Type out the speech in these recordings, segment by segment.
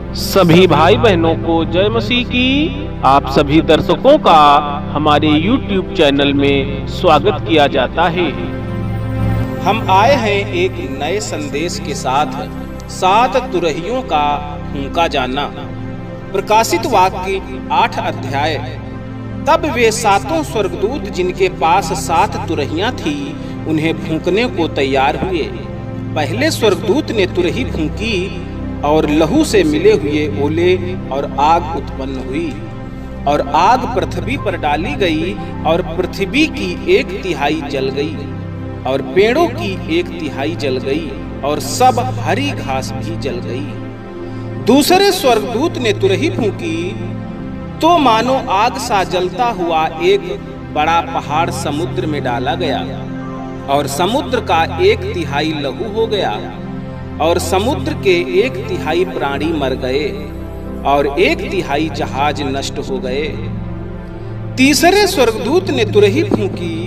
सभी भाई बहनों को जय मसीह की। आप सभी दर्शकों का हमारे YouTube चैनल में स्वागत किया जाता है। हम आए हैं एक नए संदेश के साथ, 7 तुरहियों का फूंका जाना। प्रकाशित वाक्य 8 अध्याय। तब वे 7 स्वर्गदूत जिनके पास 7 तुरहियां थी उन्हें फूंकने को तैयार हुए। पहले स्वर्गदूत ने तुरही फूंकी और लहू से मिले हुए ओले और आग उत्पन्न हुई, और आग पृथ्वी पर डाली गई, और पृथ्वी की 1/3 जल गई, और पेड़ों की 1/3 जल गई, और सब हरी घास भी जल गई। दूसरे स्वर्गदूत ने तुरही फूंकी तो मानो आग सा जलता हुआ एक बड़ा पहाड़ समुद्र में डाला गया, और समुद्र का 1/3 लहू हो गया, और समुद्र के 1/3 प्राणी मर गए, और 1/3 जहाज नष्ट हो गए। तीसरे स्वर्गदूत ने तुरही फूंकी,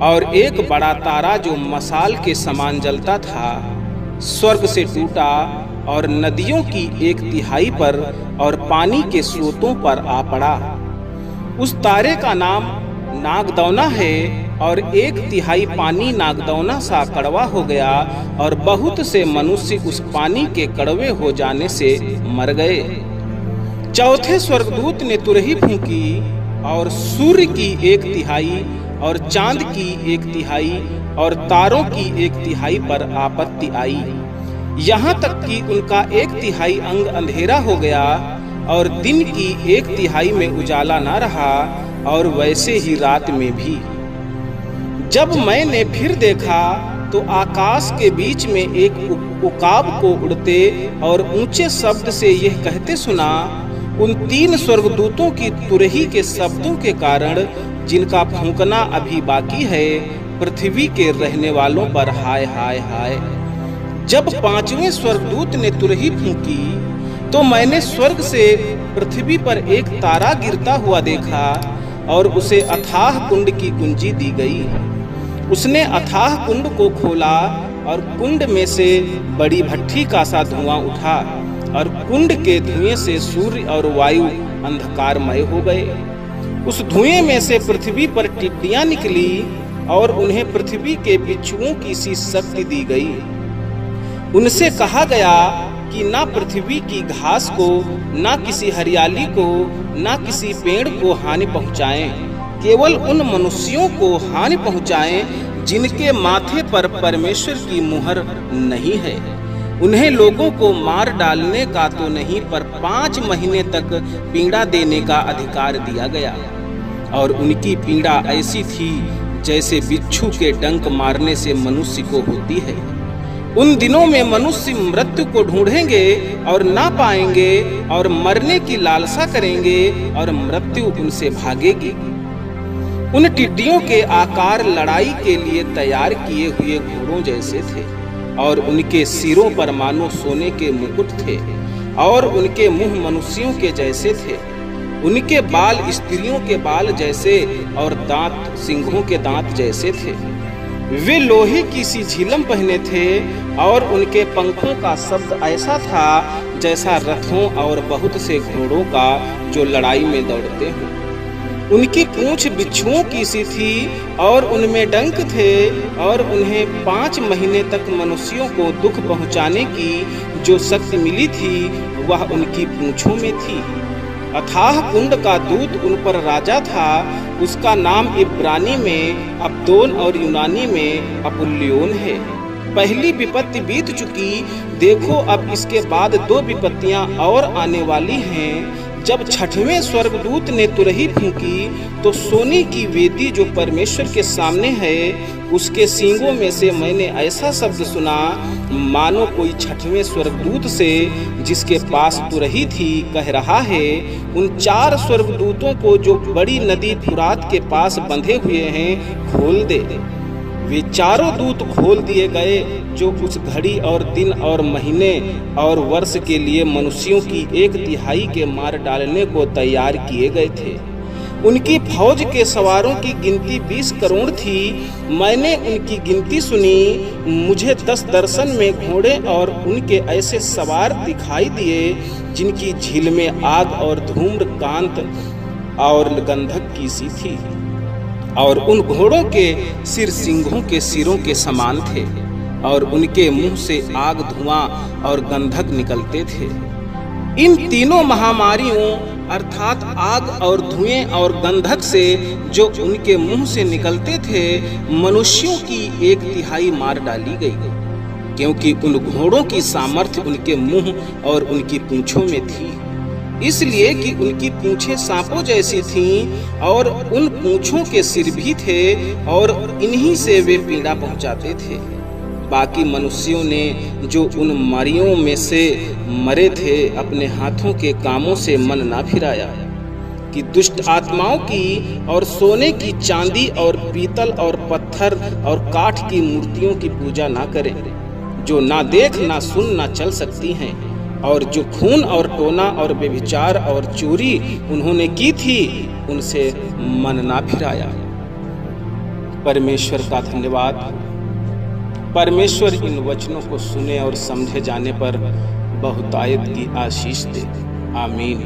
और एक बड़ा तारा जो मशाल के समान जलता था स्वर्ग से टूटा, और नदियों की 1/3 पर और पानी के स्रोतों पर आ पड़ा। उस तारे का नाम नागदौना है, और 1/3 पानी नागदौना सा कड़वा हो गया, और बहुत से मनुष्य उस पानी के कड़वे हो जाने से मर गए। चौथे स्वर्गदूत ने तुरही फूंकी, और सूर्य की 1/3 और चांद की 1/3 और तारों की 1/3 पर आपत्ति आई, यहाँ तक कि उनका 1/3 अंग अंधेरा हो गया, और दिन की 1/3 में उजाला न रहा, और वैसे ही रात में भी। जब मैंने फिर देखा तो आकाश के बीच में एक उकाब को उड़ते और ऊंचे शब्द से यह कहते सुना, उन 3 स्वर्गदूतों की तुरही के शब्दों के कारण जिनका फूंकना अभी बाकी है, पृथ्वी के रहने वालों पर हाय हाय हाय। जब 5वें स्वर्गदूत ने तुरही फूंकी तो मैंने स्वर्ग से पृथ्वी पर एक तारा गिरता हुआ देखा, और उसे अथाह कुंड की कुंजी दी गई। उसने अथाह कुंड को खोला, और कुंड में से बड़ी भट्ठी का सा धुआं उठा, और कुंड के धुएं से सूर्य और वायु अंधकारमय हो गए। उस धुएं में से पृथ्वी पर टिड्डियां निकली, और उन्हें पृथ्वी के बिच्छुओं की सी शक्ति दी गई। उनसे कहा गया कि ना पृथ्वी की घास को, ना किसी हरियाली को, ना किसी पेड़ को हानि पहुंचाएं, केवल उन मनुष्यों को हानि पहुंचाएं जिनके माथे पर परमेश्वर की मुहर नहीं है। उन्हें लोगों को मार डालने का तो नहीं, पर 5 महीने तक पीड़ा देने का अधिकार दिया गया, और उनकी पीड़ा ऐसी थी जैसे बिच्छू के डंक मारने से मनुष्य को होती है। उन दिनों में मनुष्य मृत्यु को ढूंढेंगे और ना पाएंगे, और मरने की लालसा करेंगे, और मृत्यु उनसे भागेगी। उन टिड्डियों के आकार लड़ाई के लिए तैयार किए हुए घोड़ों जैसे थे, और उनके सिरों पर मानो सोने के मुकुट थे, और उनके मुंह मनुष्यों के जैसे थे। उनके बाल स्त्रियों के बाल जैसे, और दांत सिंहों के दांत जैसे थे। वे लोहे की सी झिलम पहने थे, और उनके पंखों का शब्द ऐसा था जैसा रथों और बहुत से घोड़ों का जो लड़ाई में दौड़ते हैं। उनकी पूंछ बिच्छुओं की सी थी, और उनमें डंक थे, और उन्हें 5 महीने तक मनुष्यों को दुख पहुंचाने की जो शक्ति मिली थी वह उनकी पूंछों में थी। अथाह कुंड का दूत उन पर राजा था। उसका नाम इब्रानी में अब्दोन और यूनानी में अपुल्योन है। पहली विपत्ति बीत चुकी, देखो अब इसके बाद 2 विपत्तियां और आने वाली हैं। जब 6वें स्वर्गदूत ने तुरही फूंकी तो सोने की वेदी जो परमेश्वर के सामने है, उसके सींगों में से मैंने ऐसा शब्द सुना मानो कोई 6वें स्वर्गदूत से जिसके पास तुरही थी कह रहा है, उन 4 स्वर्गदूतों को जो बड़ी नदी फुरात के पास बंधे हुए हैं खोल दे। वे चारों दूत खोल दिए गए जो उस घड़ी और दिन और महीने और वर्ष के लिए मनुष्यों की 1/3 के मार डालने को तैयार किए गए थे। उनकी फौज के सवारों की गिनती 20 करोड़ थी। मैंने उनकी गिनती सुनी। मुझे 10 दर्शन में घोड़े और उनके ऐसे सवार दिखाई दिए जिनकी झील में आग और धूम्रकांत और गंधक की सी थी, और उन घोड़ों के सिर सिंहों के सिरों के समान थे, और उनके मुंह से आग, धुआं और गंधक निकलते थे। इन तीनों महामारियों अर्थात आग और धुएं और गंधक से जो उनके मुंह से निकलते थे, मनुष्यों की 1/3 मार डाली गई, क्योंकि उन घोड़ों की सामर्थ्य उनके मुंह और उनकी पूंछों में थी, इसलिए कि उनकी पूंछें सांपों जैसी थीं और उन पूंछों के सिर भी थे, और इन्हीं से वे पीड़ा पहुंचाते थे। बाकी मनुष्यों ने जो उन मरियों में से मरे थे, अपने हाथों के कामों से मन ना फिराया कि दुष्ट आत्माओं की और सोने की, चांदी और पीतल और पत्थर और काठ की मूर्तियों की पूजा ना करें, जो ना देख, ना सुन, ना चल सकती हैं, और जो खून और टोना और व्यभिचार और चोरी उन्होंने की थी, उनसे मन ना फिराया। परमेश्वर का धन्यवाद। परमेश्वर इन वचनों को सुने और समझे जाने पर बहुतायत की आशीष दे। आमीन।